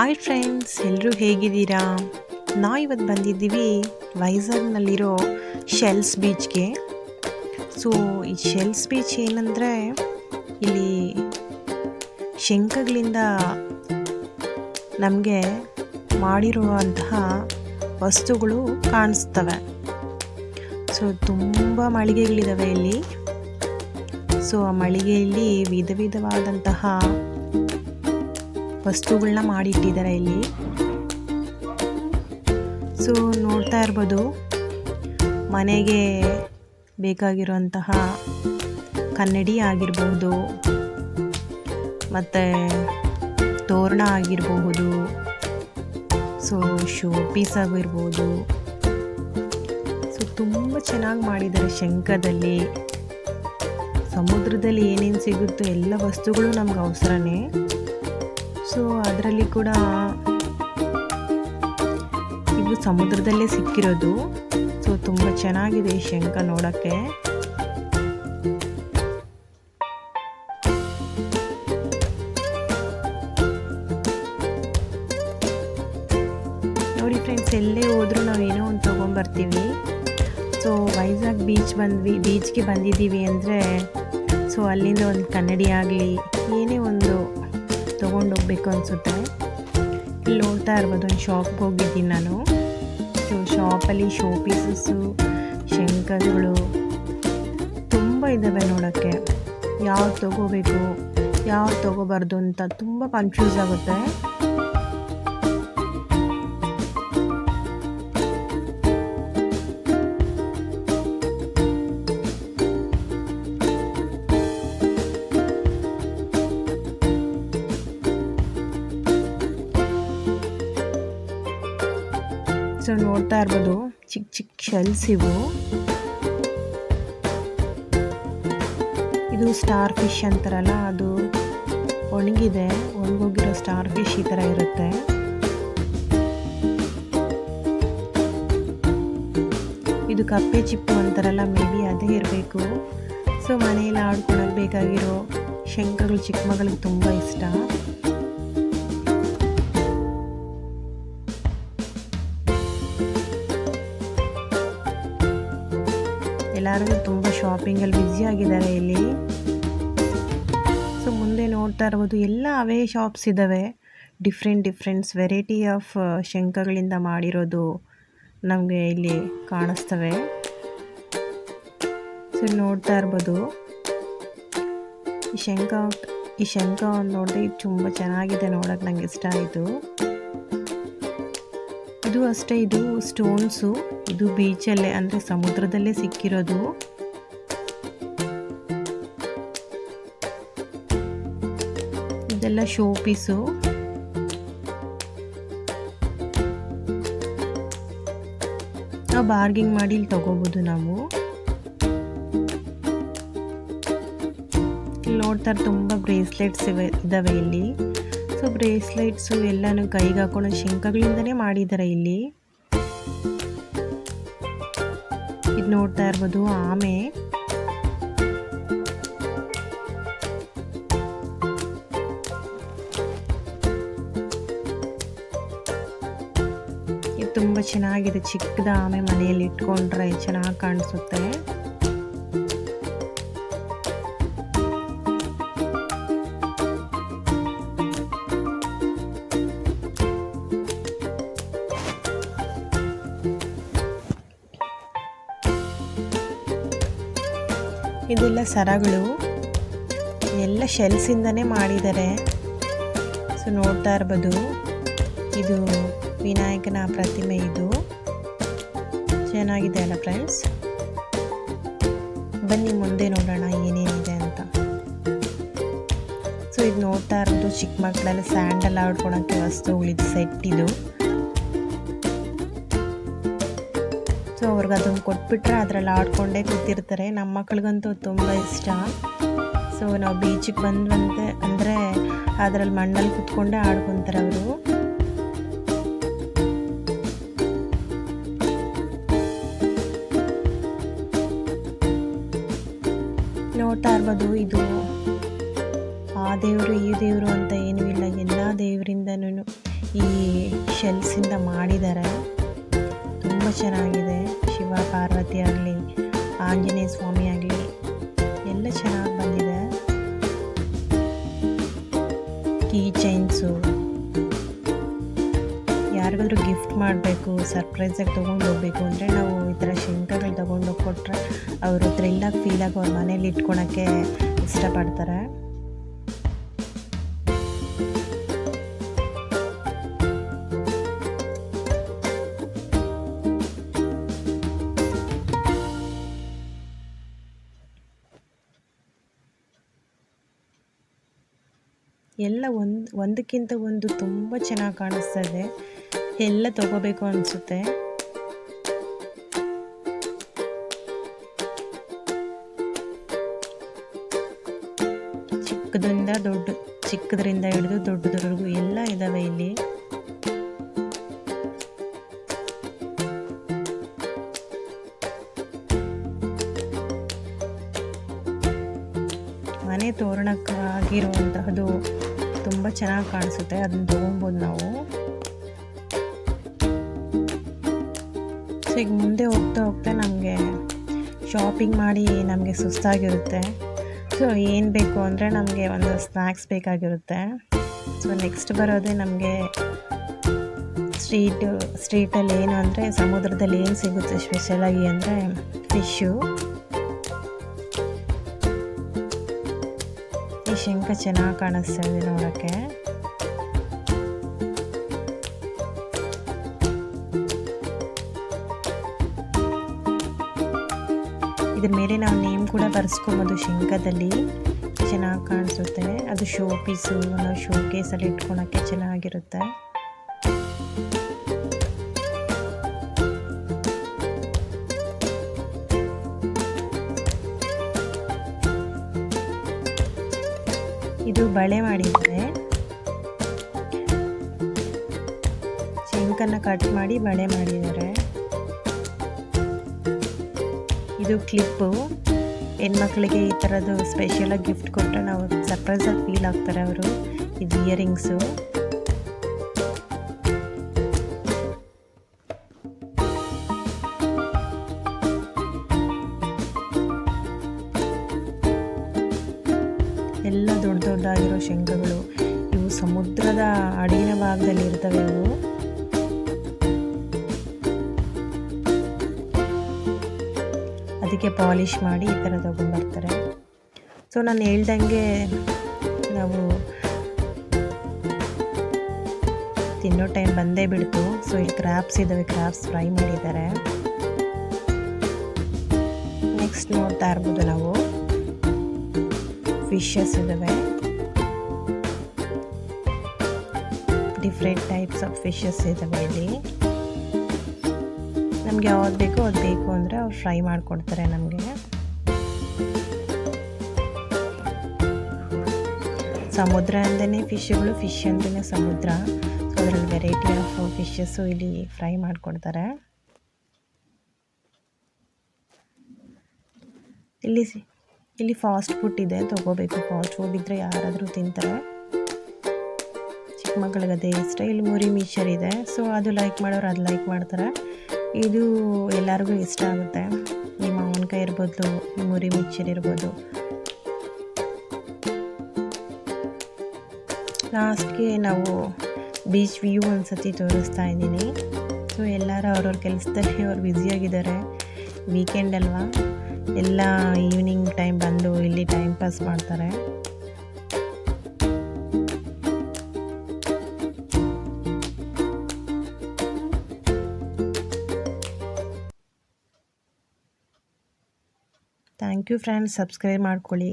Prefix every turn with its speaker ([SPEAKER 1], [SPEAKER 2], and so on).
[SPEAKER 1] Hi friends, ಎಲ್ಲರೂ ಹೇಗಿದ್ದೀರಾ? ನಾವು ಇವತ್ತು ಬಂದಿದ್ದೀವಿ ವೈಜಾಗ್ನಲ್ಲಿರೋ ಶೆಲ್ಸ್ ಬೀಚ್ಗೆ. ಸೊ ಈ ಶೆಲ್ಸ್ ಬೀಚ್ ಏನಂದರೆ, ಇಲ್ಲಿ ಶಂಖಗಳಿಂದ ನಮಗೆ ಮಾಡಿರುವಂತಹ ವಸ್ತುಗಳು ಕಾಣಿಸ್ತವೆ. ಸೊ ತುಂಬ ಮಳಿಗೆಗಳಿದ್ದಾವೆ ಇಲ್ಲಿ. ಸೊ ಆ ಮಳಿಗೆಯಲ್ಲಿ ವಿಧ ವಿಧವಾದಂತಹ ವಸ್ತುಗಳನ್ನ ಮಾಡಿಟ್ಟಿದ್ದಾರೆ ಇಲ್ಲಿ. ಸೊ ನೋಡ್ತಾ ಇರ್ಬೋದು, ಮನೆಗೆ ಬೇಕಾಗಿರುವಂತಹ ಕನ್ನಡಿ ಆಗಿರಬಹುದು, ಮತ್ತು ತೋರಣ ಆಗಿರಬಹುದು, ಸೊ ಶೋ ಪೀಸ್ ಆಗಿರ್ಬೋದು. ಸೊ ತುಂಬ ಚೆನ್ನಾಗಿ ಮಾಡಿದ್ದಾರೆ. ಶಂಖದಲ್ಲಿ, ಸಮುದ್ರದಲ್ಲಿ ಏನೇನು ಸಿಗುತ್ತೋ ಎಲ್ಲ ವಸ್ತುಗಳು ನಮ್ಗೆ ಅವಸರನೇ. ಸೊ ಅದರಲ್ಲಿ ಕೂಡ ಇದು ಸಮುದ್ರದಲ್ಲೇ ಸಿಕ್ಕಿರೋದು. ಸೊ ತುಂಬ ಚೆನ್ನಾಗಿದೆ ಈ ಶಂಖ ನೋಡೋಕ್ಕೆ. ನೋಡಿ ಫ್ರೆಂಡ್ಸ್, ಎಲ್ಲೇ ಹೋದರೂ ನಾವು ಏನೋ ಒಂದು ತೊಗೊಂಬರ್ತೀವಿ. ಸೊ ವೈಜಾಗ್ ಬೀಚ್ಗೆ ಬಂದಿದ್ದೀವಿ ಅಂದರೆ, ಸೊ ಅಲ್ಲಿಂದ ಒಂದು ಕನ್ನಡಿ ಆಗಲಿ ಏನೇ ಒಂದು ತೊಗೊಂಡೋಗ್ಬೇಕು ಅನಿಸುತ್ತೆ. ಇಲ್ಲಿ ನೋಡ್ತಾ ಇರ್ಬೋದು, ಒಂದು ಶಾಪ್ಗೆ ಹೋಗಿದ್ದೀನಿ ನಾನು. ಸೊ ಶಾಪಲ್ಲಿ ಶೋ ಪೀಸಸ್ಸು, ಶಂಖಗಳು ತುಂಬ ಇದ್ದಾವೆ ನೋಡೋಕ್ಕೆ. ಯಾವ್ದು ತೊಗೋಬೇಕು ಯಾವ್ದು ತೊಗೋಬಾರ್ದು ಅಂತ ತುಂಬ ಕನ್ಫ್ಯೂಸ್ ಆಗುತ್ತೆ. ಸೊ ನೋಡ್ತಾ ಇರ್ಬೋದು, ಚಿಕ್ಕ ಚಿಕ್ಕ ಶೆಲ್ಸ್ ಇವು. ಇದು ಸ್ಟಾರ್ ಫಿಶ್ ಅಂತಾರಲ್ಲ, ಅದು ಒಣಗೋಗಿರೋ ಸ್ಟಾರ್ ಫಿಶ್ ಈ ಥರ ಇರುತ್ತೆ. ಇದು ಕಪ್ಪೆ ಚಿಪ್ಪು ಅಂತಾರಲ್ಲ, ಮೇ ಬಿ ಅದೇ ಇರಬೇಕು. ಸೊ ಮನೆಯಲ್ಲಿ ಆಡ್ಕೊಳಕ್ಕೆ ಬೇಕಾಗಿರೋ ಶಂಖಗಳು ಚಿಕ್ಕ ಮಗಳಿಗೆ ತುಂಬ ಇಷ್ಟ. ಎಲ್ಲರೂ ತುಂಬ ಶಾಪಿಂಗಲ್ಲಿ ಬ್ಯುಸಿ ಆಗಿದ್ದಾರೆ ಇಲ್ಲಿ. ಸೊ ಮುಂದೆ ನೋಡ್ತಾ ಇರ್ಬೋದು, ಎಲ್ಲ ಅವೇ ಶಾಪ್ಸ್ ಇದ್ದಾವೆ. ಡಿಫ್ರೆಂಟ್ಸ್ ವೆರೈಟಿ ಆಫ್ ಶಂಖಗಳಿಂದ ಮಾಡಿರೋದು ನಮಗೆ ಇಲ್ಲಿ ಕಾಣಿಸ್ತವೆ. ಸೊ ನೋಡ್ತಾ ಇರ್ಬೋದು, ಈ ಶಂಖ ನೋಡಿದ್ರೆ ತುಂಬ ಚೆನ್ನಾಗಿದೆ ನೋಡೋಕೆ, ನಂಗೆ ಇಷ್ಟ ಆಯಿತು. ಇದು ಅಷ್ಟೇ, ಇದು ಸ್ಟೋನ್ಸು. ಇದು ಬೀಚಲ್ಲೇ ಅಂದರೆ ಸಮುದ್ರದಲ್ಲೇ ಸಿಕ್ಕಿರೋದು. ಇದೆಲ್ಲ ಶೋ ಪೀಸು. ನಾವು ಬಾರ್ಗಿಂಗ್ ಮಾಡಿ ಇಲ್ಲಿ ತಗೋಬೋದು ನಾವು. ಇಲ್ಲಿ ನೋಡ್ತಾರೆ, ತುಂಬ ಬ್ರೇಸ್ಲೆಟ್ಸ್ ಇದ್ದಾವೆ ಇಲ್ಲಿ. ಸೊ ಬ್ರೇಸ್ಲೆಟ್ಸು ಎಲ್ಲನೂ ಕೈಗೆ ಹಾಕೊಂಡು ಶಂಖಗಳಿಂದನೇ ಮಾಡಿದ್ದಾರೆ ಇಲ್ಲಿ. ಇದು ನೋಡ್ತಾ ಇರ್ಬೋದು, ಆಮೆ. ಇದು ತುಂಬ ಚೆನ್ನಾಗಿದೆ. ಚಿಕ್ಕದ ಆಮೆ ಮನೆಯಲ್ಲಿ ಇಟ್ಕೊಂಡ್ರೆ ಚೆನ್ನಾಗಿ ಕಾಣಿಸುತ್ತೆ. ಇದೆಲ್ಲ ಸರಗಳು, ಎಲ್ಲ ಶೆಲ್ಸಿಂದನೇ ಮಾಡಿದ್ದಾರೆ. ಸೊ ನೋಡ್ತಾ ಇರ್ಬೋದು, ಇದು ವಿನಾಯಕನ ಪ್ರತಿಮೆ. ಇದು ಚೆನ್ನಾಗಿದೆ ಅಲ್ಲ ಫ್ರೆಂಡ್ಸ್? ಬನ್ನಿ ಮುಂದೆ ನೋಡೋಣ ಏನೇನಿದೆ ಅಂತ. ಸೊ ಇದು ನೋಡ್ತಾ ಇರೋದು ಚಿಕ್ಕ ಮಕ್ಕಳೆಲ್ಲ ಸ್ಯಾಂಡಲ್ ಆಡ್ಕೊಳಕ್ಕೆ ವಸ್ತುಗಳಿದು ಸೆಟ್ ಇದು. ಸೊ ಅವ್ರಿಗೆ ಅದನ್ನು ಕೊಟ್ಬಿಟ್ರೆ ಅದರಲ್ಲಿ ಆಡ್ಕೊಂಡೇ ಕೂತಿರ್ತಾರೆ. ನಮ್ಮ ಮಕ್ಳಿಗಂತೂ ತುಂಬ ಇಷ್ಟ. ಸೊ ನಾವು ಬೀಚಿಗೆ ಬಂದ್ವಂತೆ ಅಂದರೆ ಅದರಲ್ಲಿ ಮಣ್ಣಲ್ಲಿ ಕೂತ್ಕೊಂಡೇ ಆಡ್ಕೊತಾರೆ ಅವರು. ನೋಡ್ತಾ ಇರ್ಬೋದು, ಇದು ಆ ದೇವರು ಈ ದೇವರು ಅಂತ ಏನೂ ಇಲ್ಲ. ಎಲ್ಲ ದೇವರಿಂದನೂ ಈ ಶೆಲ್ಸಿಂದ ಮಾಡಿದ್ದಾರೆ. ತುಂಬ ಚೆನ್ನಾಗಿದೆ. ಶಿವ ಪಾರ್ವತಿ ಆಗಲಿ, ಆಂಜನೇಯ ಸ್ವಾಮಿ ಆಗಲಿ ಎಲ್ಲ ಚೆನ್ನಾಗಿ ಬಂದಿದೆ. ಕೀ ಚೈನ್ಸು ಯಾರಿಗಾದ್ರೂ ಗಿಫ್ಟ್ ಮಾಡಬೇಕು, ಸರ್ಪ್ರೈಸಾಗಿ ತೊಗೊಂಡು ಹೋಗ್ಬೇಕು ಅಂದರೆ ನಾವು ಈ ಥರ ಶಂಖಗಳು ತೊಗೊಂಡೋಗಿ ಕೊಟ್ಟರೆ ಅವರು ಥ್ರಿಲ್ಲಾಗಿ ಫೀಲಾಗಿ ಅವ್ರ ಮನೇಲಿ ಇಟ್ಕೊಳಕ್ಕೆ ಇಷ್ಟಪಡ್ತಾರೆ. ಎಲ್ಲ ಒಂದಕ್ಕಿಂತ ಒಂದು ತುಂಬ ಚೆನ್ನಾಗಿ ಕಾಣಿಸ್ತದೆ. ಎಲ್ಲ ತಗೋಬೇಕು ಅನಿಸುತ್ತೆ. ಚಿಕ್ಕದ್ರಿಂದ ಹಿಡಿದು ದೊಡ್ಡದವರೆಗೂ ಎಲ್ಲ ಇದ್ದಾವೆ ಇಲ್ಲಿ. ಮನೆ ತೋರಣಕ್ಕಾಗಿರುವಂತಹದ್ದು ತುಂಬ ಚೆನ್ನಾಗಿ ಕಾಣಿಸುತ್ತೆ. ಅದನ್ನ ತೊಗೊಬೋದು ನಾವು. ಸೊ ಈಗ ಮುಂದೆ ಹೋಗ್ತಾ ಹೋಗ್ತಾ ನಮಗೆ ಶಾಪಿಂಗ್ ಮಾಡಿ ನಮಗೆ ಸುಸ್ತಾಗಿರುತ್ತೆ. ಸೊ ಏನು ಬೇಕು ಅಂದರೆ ನಮಗೆ ಒಂದು ಸ್ನ್ಯಾಕ್ಸ್ ಬೇಕಾಗಿರುತ್ತೆ. ಸೊ ನೆಕ್ಸ್ಟ್ ಬರೋದೇ ನಮಗೆ ಸ್ಟ್ರೀಟಲ್ಲಿ ಏನು ಅಂದರೆ ಸಮುದ್ರದಲ್ಲಿ ಏನು ಸಿಗುತ್ತೆ ಸ್ಪೆಷಲಾಗಿ ಅಂದರೆ ಫಿಶ್ಶು. ಈ ಶಂಖ ಚೆನ್ನಾಗಿ ಕಾಣಿಸ್ತಾ ಇದೆ ನೋಡೋಕ್ಕೆ. ಇದ್ರ ಮೇಲೆ ನಾವು ನೇಮ್ ಕೂಡ ಬರ್ಸ್ಕೊಬೋದು. ಶಂಖದಲ್ಲಿ ಚೆನ್ನಾಗಿ ಕಾಣಿಸುತ್ತೆ. ಅದು ಶೋ ಪೀಸು, ನಾವು ಶೋ ಕೇಸಲ್ಲಿ ಇಟ್ಕೊಳಕ್ಕೆ ಚೆನ್ನಾಗಿರುತ್ತೆ. ಇದು ಬಳೆ ಮಾಡಿದ್ದಾರೆ. ಶಂಖನ ಕಟ್ ಮಾಡಿ ಬಳೆ ಮಾಡಿದ್ದಾರೆ. ಇದು ಕ್ಲಿಪ್ಪು. ಹೆಣ್ಮಕ್ಳಿಗೆ ಈ ಥರದ್ದು ಸ್ಪೆಷಲಾಗಿ ಗಿಫ್ಟ್ ಕೊಟ್ಟರೆ ನಾವು ಸರ್ಪ್ರೈಸಾಗಿ ಫೀಲ್ ಆಗ್ತಾರೆ ಅವರು. ಇದು ಇಯರಿಂಗ್ಸು. ಎಲ್ಲ ದೊಡ್ಡದಾಗಿರೋ ಶಂಖಗಳು. ಇವು ಸಮುದ್ರದ ಅಡಿನ ಭಾಗದಲ್ಲಿ ಇರ್ತವೆ. ಇವು ಅದಕ್ಕೆ ಪಾಲಿಷ್ ಮಾಡಿ ಈ ಥರ ತಗೊಂಡ್ಬರ್ತಾರೆ. ಸೊ ನಾನು ಹೇಳ್ದಂಗೆ ನಾವು ತಿನ್ನೋ ಟೈಮ್ ಬಂದೇ ಬಿಡ್ತು. ಸೊ ಇಲ್ಲಿ ಕ್ರಾಬ್ಸ್ ಇದ್ದಾವೆ, ಕ್ರಾಬ್ಸ್ ಫ್ರೈ ಮಾಡಿದ್ದಾರೆ. ನೆಕ್ಸ್ಟ್ ನೋಡ್ತಾ ಇರ್ಬೋದು ನಾವು ಫಿಶಸ್ ಇದ್ದಾವೆ. ಡಿಫ್ರೆಂಟ್ ಟೈಪ್ಸ್ ಆಫ್ ಫಿಶಸ್ ಇದ್ದಾವೆ ಇಲ್ಲಿ. ನಮಗೆ ಯಾವ್ದು ಬೇಕೋ ಅದು ಬೇಕು ಅಂದರೆ ಅವ್ರು ಫ್ರೈ ಮಾಡಿಕೊಡ್ತಾರೆ ನಮಗೆ. ಸಮುದ್ರ ಅಂದೇ ಫಿಶ್ಗಳು, ಫಿಶ್ ಅಂದ್ರೇ ಸಮುದ್ರ. ಸೊ ಅದರಲ್ಲಿ ವೆರೈಟಿ ಆಫ್ ಫಿಶಸ್ಸು ಇಲ್ಲಿ ಫ್ರೈ ಮಾಡಿಕೊಡ್ತಾರೆ. ಇಲ್ಲಿ ಫಾಸ್ಟ್ ಫುಡ್ ಇದೆ, ತೊಗೋಬೇಕು. ಫಾಸ್ಟ್ ಫುಡ್ ಇದ್ದರೆ ಯಾರಾದರೂ ತಿಂತಾರೆ. ಚಿಕ್ಕ ಮಕ್ಕಳಿಗೆ ಅದೇ ಇಷ್ಟ. ಇಲ್ಲಿ ಮುರಿ ಮಿಕ್ಚರ್ ಇದೆ. ಸೊ ಅದು ಲೈಕ್ ಮಾಡೋರು ಅದು ಲೈಕ್ ಮಾಡ್ತಾರೆ. ಇದು ಎಲ್ಲರಿಗೂ ಇಷ್ಟ ಆಗುತ್ತೆ. ಈ ಮಾವಿನಕಾಯಿ ಇರ್ಬೋದು, ಈ ಮುರಿ ಮಿಕ್ಚರ್ ಇರ್ಬೋದು. ಲಾಸ್ಟ್ಗೆ ನಾವು ಬೀಚ್ ವ್ಯೂ ಒಂದ್ಸತಿ ತೋರಿಸ್ತಾ ಇದ್ದೀನಿ. ಸೊ ಎಲ್ಲರೂ ಅವ್ರವ್ರ ಕೆಲಸದಲ್ಲಿ ಅವ್ರು ಬ್ಯುಸಿಯಾಗಿದ್ದಾರೆ. ವೀಕೆಂಡ್ ಅಲ್ವಾ, ಎಲ್ಲ ಈವ್ನಿಂಗ್ ಟೈಮ್ ಬಂದು ಇಲ್ಲಿ ಟೈಮ್ ಪಾಸ್ ಮಾಡ್ತಾರೆ. ಥ್ಯಾಂಕ್ ಯು ಫ್ರೆಂಡ್ಸ್, ಸಬ್ಸ್ಕ್ರೈಬ್ ಮಾಡ್ಕೊಳ್ಳಿ.